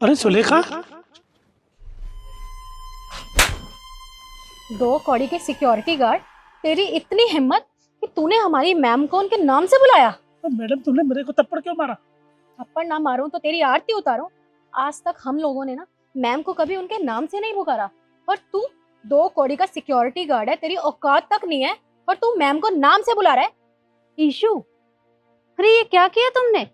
अरे सुलेखा, दो कौड़ी के सिक्योरिटी गार्ड, तेरी इतनी हिम्मत कि तूने हमारी मैम को उनके नाम से बुलाया। मैडम तुमने मेरे को थप्पड़ क्यों मारा? थप्पड़ ना मारूं तो तेरी आरती उतारूं। आज तक हम लोगों ने ना मैम को कभी उनके नाम से नहीं पुकारा, और तू दो कौड़ी का सिक्योरिटी गार्ड है, तेरी औकात तक नहीं है और तू मैम को नाम से बुला रहा है। ईशु, अरे ये क्या किया तुमने?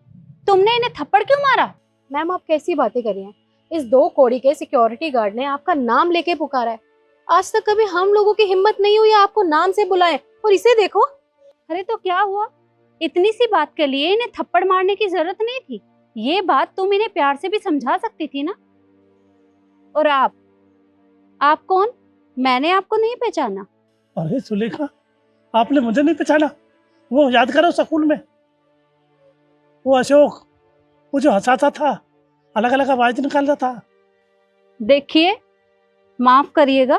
तुमने इन्हें थप्पड़ क्यों मारा? मैम आप कैसी बातें कर रही हैं? इस दो कौड़ी के सिक्योरिटी गार्ड ने आपका नाम लेके पुकारा है। आज तक कभी हम लोगों की हिम्मत नहीं हुई आपको नाम से बुलाएं, और इसे देखो। अरे तो क्या हुआ? इतनी सी बात के लिए इन्हें थप्पड़ मारने की जरूरत नहीं थी। ये बात तुम इन्हें प्यार से भी समझा सकती थी ना। और आप कौन? मैंने आपको नहीं पहचाना। अरे सुलेखा, आपने मुझे नहीं पहचाना? वो याद करो स्कूल में वो अशोक, वो जो हंसाता था, अलग अलग आवाज निकालता था। देखिए, माफ करिएगा,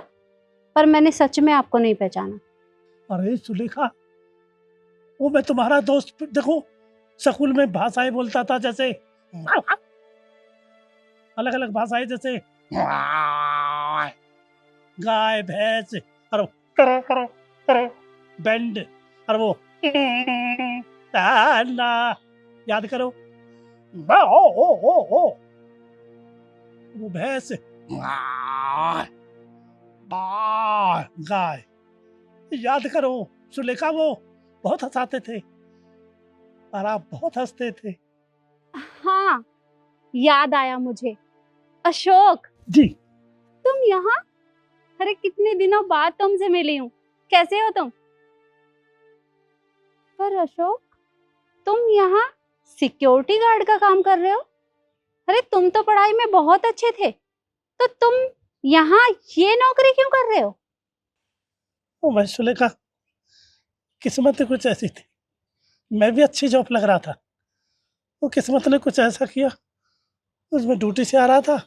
पर मैंने सच में आपको नहीं पहचाना। अरे सुलेखा, वो मैं तुम्हारा दोस्त, देखो स्कूल में भाषाएं बोलता था, जैसे अलग अलग भाषाएं, जैसे गाय भैंस, और करो करो करो बैंड, और वो ताना, याद करो। वो भैंस, गाय, याद करो सुलेखा, वो बहुत हंसाते थे और आप बहुत हंसते थे। हाँ, याद आया मुझे। अशोक जी। तुम यहाँ? अरे कितने दिनों बाद तुमसे मिली हूँ। कैसे हो तुम? पर अशोक, तुम यहाँ सिक्योरिटी गार्ड का काम कर रहे हो? अरे तुम तो पढ़ाई में बहुत अच्छे थे, तो तुम यहाँ ये नौकरी क्यों कर रहे हो? वो मैं सुलेखा, किस्मत कुछ ऐसी थी, मैं भी अच्छी जॉब लग रहा था, वो किस्मत ने कुछ ऐसा किया। उसमें ड्यूटी से आ रहा था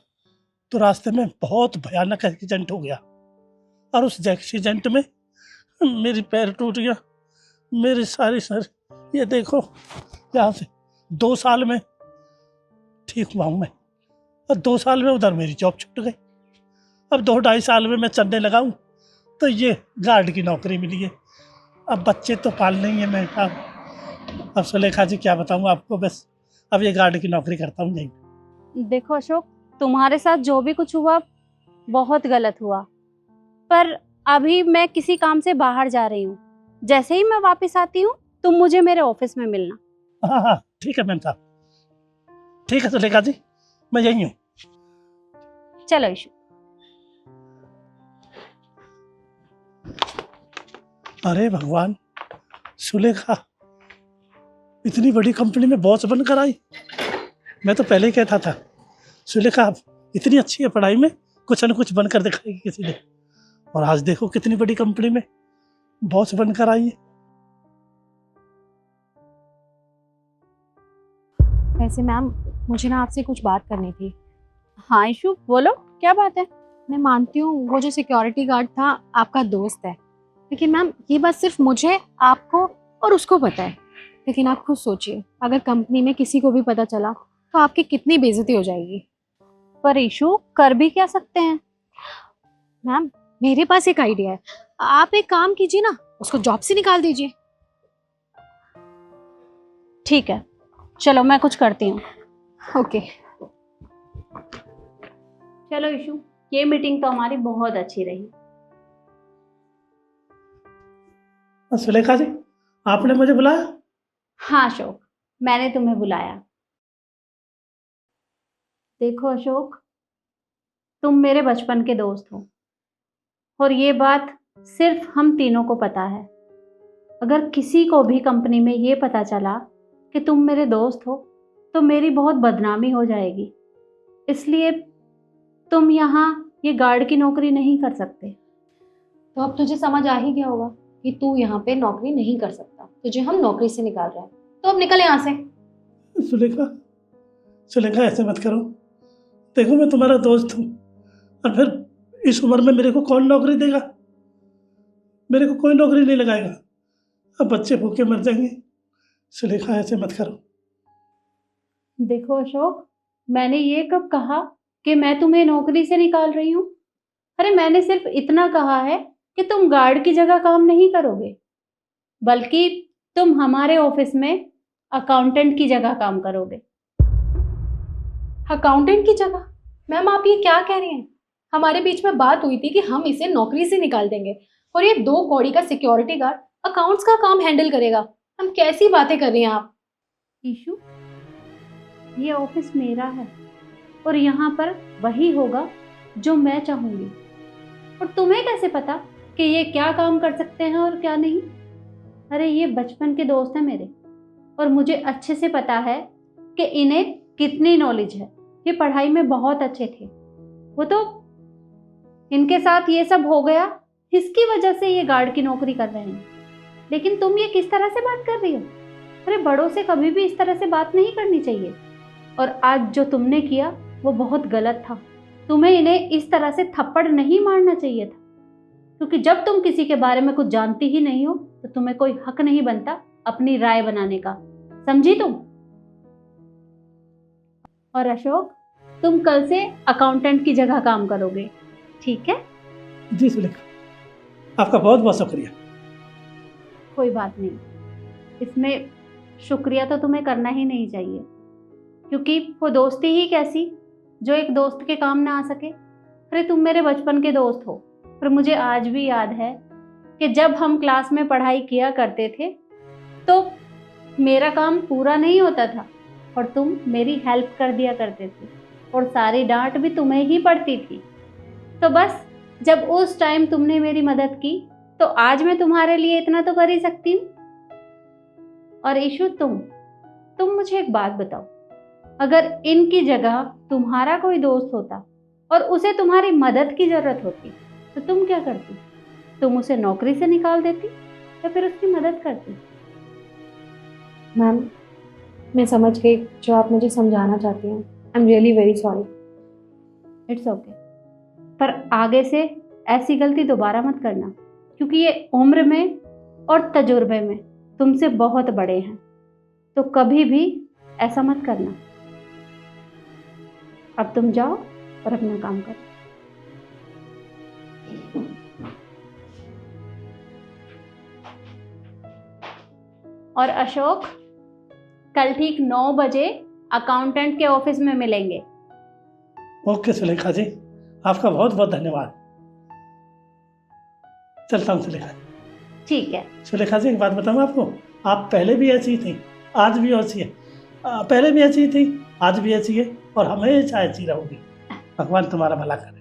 तो रास्ते में बहुत भयानक एक्सीडेंट हो गया, और उस एक्सीडेंट में मेरी पैर टूट गया, मेरी सारी सर, ये देखो यहाँ से 2 साल में ठीक हुआ हूँ मैं, और 2 साल में उधर मेरी जॉब छूट गई। अब 2-2.5 साल में मैं चलने लगा हूँ तो ये गार्ड की नौकरी मिली है। अब बच्चे तो पालने ही है मैं। अब सुलेखा जी क्या बताऊँ आपको, बस अब ये गार्ड की नौकरी करता हूँ यहीं। देखो अशोक, तुम्हारे साथ जो भी कुछ हुआ बहुत गलत हुआ, पर अभी मैं किसी काम से बाहर जा रही हूँ। जैसे ही मैं वापस आती हूँ तुम मुझे मेरे ऑफिस में मिलना। हाँ हाँ ठीक है मैम साहब, ठीक है सुलेखा जी, मैं यहीं हूँ। चलो ईशु। अरे भगवान, सुलेखा इतनी बड़ी कंपनी में बॉस बनकर आई। मैं तो पहले ही कहता था सुलेखा आप इतनी अच्छी है पढ़ाई में, कुछ न कुछ बनकर दिखाएगी किसी दिन, और आज देखो कितनी बड़ी कंपनी में बॉस बनकर आई है। वैसे मैम, मुझे ना आपसे कुछ बात करनी थी। हाँ ईशु, बोलो क्या बात है? मैं मानती हूँ वो जो सिक्योरिटी गार्ड था आपका दोस्त है, लेकिन मैम ये बात सिर्फ मुझे, आपको और उसको पता है। लेकिन आप खुद सोचिए, अगर कंपनी में किसी को भी पता चला तो आपकी कितनी बेइज्जती हो जाएगी। पर ईशु, कर भी क्या सकते हैं? मैम मेरे पास एक आइडिया है, आप एक काम कीजिए ना, उसको जॉब से निकाल दीजिए। ठीक है, चलो मैं कुछ करती हूँ। ओके। चलो ईशु, ये मीटिंग तो हमारी बहुत अच्छी रही। सुलेखा जी, आपने मुझे बुलाया? हाँ अशोक, मैंने तुम्हें बुलाया। देखो अशोक, तुम मेरे बचपन के दोस्त हो, और ये बात सिर्फ हम तीनों को पता है। अगर किसी को भी कंपनी में ये पता चला कि तुम मेरे दोस्त हो तो मेरी बहुत बदनामी हो जाएगी। इसलिए तुम यहाँ ये गार्ड की नौकरी नहीं कर सकते। तो अब तुझे समझ आ ही गया होगा कि तू यहाँ पे नौकरी नहीं कर सकता, तुझे हम नौकरी से निकाल रहे हैं, तो अब निकल यहाँ से। सुलेखा, सुलेखा ऐसे मत करो, देखो मैं तुम्हारा दोस्त हूँ, और फिर इस उम्र में मेरे को कौन नौकरी देगा? मेरे को कोई नौकरी नहीं लगाएगा, अब बच्चे भूखे मर जाएंगे। सुलेखा ऐसे मत करो। देखो अशोक, मैंने ये कब कहा कि मैं तुम्हें नौकरी से निकाल रही हूँ? अरे मैंने सिर्फ इतना कहा है कि तुम गार्ड की जगह काम नहीं करोगे, बल्कि तुम हमारे ऑफिस में अकाउंटेंट की जगह काम करोगे। अकाउंटेंट की जगह? मैम आप ये क्या कह रही हैं? हमारे बीच में बात हुई थी कि हम इसे नौकरी से निकाल देंगे और ये 2 कौड़ी का सिक्योरिटी गार्ड अकाउंट्स का काम हैंडल करेगा। हम कैसी बातें कर रही हैं आप? ईशु, ये ऑफिस मेरा है और यहाँ पर वही होगा जो मैं चाहूंगी। और तुम्हें कैसे पता कि ये क्या काम कर सकते हैं और क्या नहीं? अरे ये बचपन के दोस्त हैं मेरे और मुझे अच्छे से पता है कि इन्हें कितनी नॉलेज है। ये पढ़ाई में बहुत अच्छे थे। वो तो इनके साथ ये सब हो गया, इसकी वजह से ये गार्ड की नौकरी कर रहे हैं। लेकिन तुम ये किस तरह से बात कर रही हो? अरे बड़ों से कभी भी इस तरह से बात नहीं करनी चाहिए। और आज जो तुमने किया वो बहुत गलत था। तुम्हें इन्हें इस तरह से थप्पड़ नहीं मारना चाहिए था, क्योंकि जब तुम किसी के बारे में कुछ जानती ही नहीं हो तो तुम्हें कोई हक नहीं बनता अपनी राय बनाने का। समझी तुम? और अशोक, तुम कल से अकाउंटेंट की जगह काम करोगे, ठीक है? जी सुलेखा, आपका बहुत बहुत शुक्रिया। कोई बात नहीं, इसमें शुक्रिया तो तुम्हें करना ही नहीं चाहिए, क्योंकि वो दोस्ती ही कैसी जो एक दोस्त के काम ना आ सके। अरे तुम मेरे बचपन के दोस्त हो, पर मुझे आज भी याद है कि जब हम क्लास में पढ़ाई किया करते थे तो मेरा काम पूरा नहीं होता था और तुम मेरी हेल्प कर दिया करते थे और सारी डांट भी तुम्हें ही पड़ती थी। तो बस जब उस टाइम तुमने मेरी मदद की तो आज मैं तुम्हारे लिए इतना तो कर ही सकती हूँ। और ईशु, तुम मुझे एक बात बताओ, अगर इनकी जगह तुम्हारा कोई दोस्त होता और उसे तुम्हारी मदद की जरूरत होती तो तुम क्या करती? तुम उसे नौकरी से निकाल देती या फिर उसकी मदद करती? मैम मैं समझ गई जो आप मुझे समझाना चाहती हैं। I am really very sorry. It's okay, पर आगे से ऐसी गलती दोबारा मत करना, क्योंकि ये उम्र में और तजुर्बे में तुमसे बहुत बड़े हैं, तो कभी भी ऐसा मत करना। अब तुम जाओ और अपना काम करो। और अशोक, कल ठीक 9 बजे अकाउंटेंट के ऑफिस में मिलेंगे। ओके सुलेखा जी, आपका बहुत बहुत धन्यवाद। चलता हूँ सुलेखा जी। ठीक है। सुलेखा जी एक बात बताऊँ आपको, आप पहले भी ऐसी ही थी, आज भी ऐसी है। पहले भी ऐसी ही थी, आज भी ऐसी है और हमेशा ऐसी रहोगी। भगवान तुम्हारा भला करे।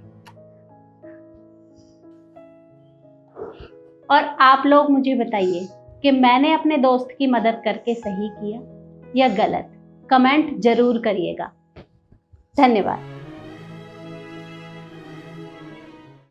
और आप लोग मुझे बताइए कि मैंने अपने दोस्त की मदद करके सही किया या गलत? कमेंट जरूर करिएगा। धन्यवाद।